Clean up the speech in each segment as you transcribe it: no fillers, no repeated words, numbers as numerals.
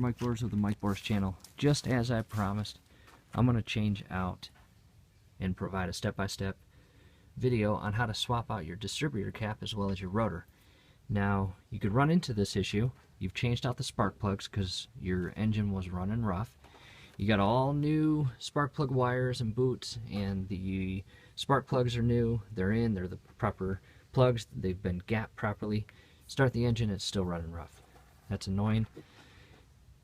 Mike Bors of the Mike Bors channel. Just as I promised, I'm going to change out and provide a step-by-step video on how to swap out your distributor cap as well as your rotor. Now, you could run into this issue. You've changed out the spark plugs because your engine was running rough. You got all new spark plug wires and boots, and the spark plugs are new. They're the proper plugs. They've been gapped properly. Start the engine, it's still running rough. That's annoying.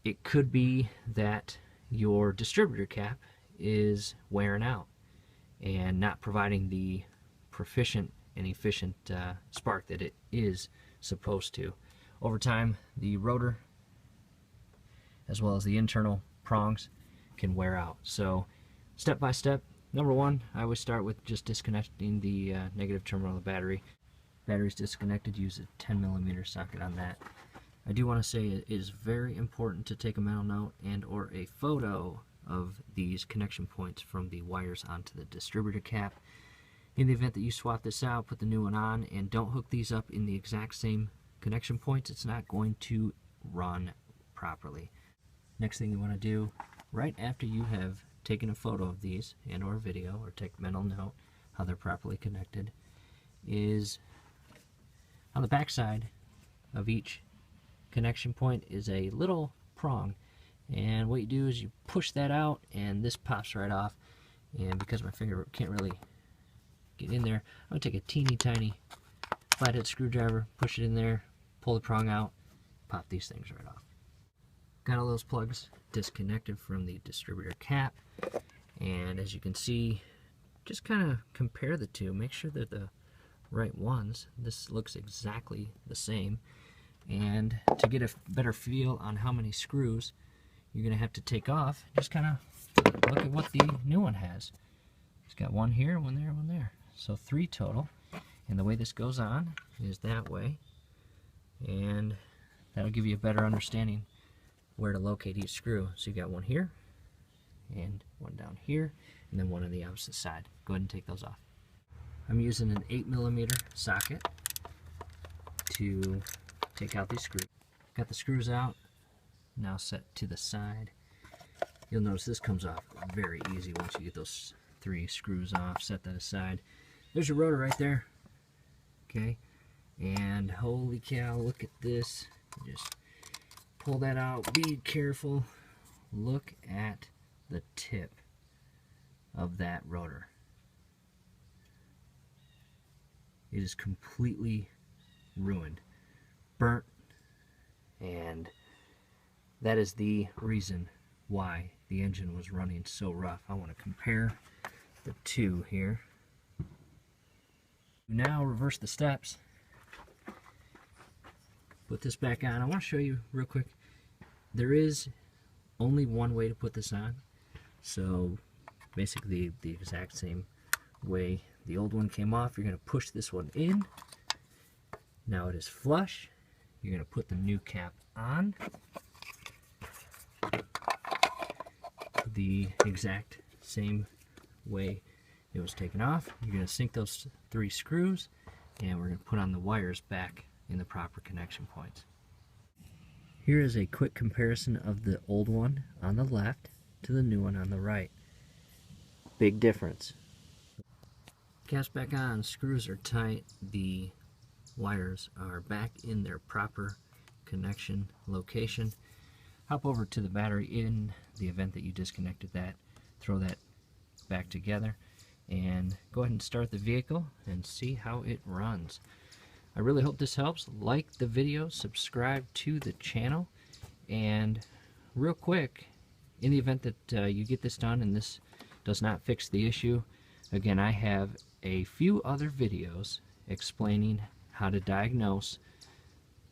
It could be that your distributor cap is wearing out and not providing the proficient and efficient spark that it is supposed to. Over time, the rotor as well as the internal prongs can wear out. So step by step, number one, I always start with just disconnecting the negative terminal of the battery. Battery's disconnected, use a 10mm socket on that. I do want to say it is very important to take a mental note and or a photo of these connection points from the wires onto the distributor cap. In the event that you swap this out, put the new one on, and don't hook these up in the exact same connection points. It's not going to run properly. Next thing you want to do, right after you have taken a photo of these and or video, or take mental note how they're properly connected, is on the back side of each connection point is a little prong, and what you do is you push that out and this pops right off. And because my finger can't really get in there, I'm going to take a teeny tiny flathead screwdriver, push it in there, pull the prong out, pop these things right off. Got all those plugs disconnected from the distributor cap, and as you can see, just kind of compare the two, make sure they're the right ones. This looks exactly the same, and to get a better feel on how many screws you're going to have to take off, just kind of look at what the new one has. It's got one here, one there, one there. So 3 total, and the way this goes on is that way, and that'll give you a better understanding where to locate each screw. So you got one here, and one down here, and then one on the opposite side. Go ahead and take those off. I'm using an 8mm socket to take out these screws. Got the screws out, now set to the side. You'll notice this comes off very easy once you get those 3 screws off. Set that aside. There's your rotor right there. Okay, and holy cow, look at this. Just pull that out, be careful. Look at the tip of that rotor. It is completely ruined, burnt, and that is the reason why the engine was running so rough. I want to compare the two here. Now reverse the steps, put this back on. I want to show you real quick, there is only one way to put this on, so basically the exact same way the old one came off. You're going to push this one in. Now it is flush. You're going to put the new cap on the exact same way it was taken off. You're going to sink those 3 screws, and we're going to put on the wires back in the proper connection points. Here is a quick comparison of the old one on the left to the new one on the right. Big difference. Cap's back on, screws are tight, the wires are back in their proper connection location. Hop over to the battery in the event that you disconnected that, throw that back together, and go ahead and start the vehicle and see how it runs. I really hope this helps. Like the video, subscribe to the channel, and real quick, in the event that you get this done and this does not fix the issue, again, I have a few other videos explaining how to diagnose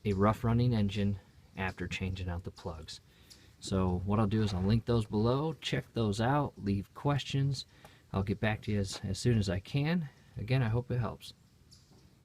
a rough running engine after changing out the plugs. So what I'll do is I'll link those below, check those out, leave questions. I'll get back to you as soon as I can. Again, I hope it helps.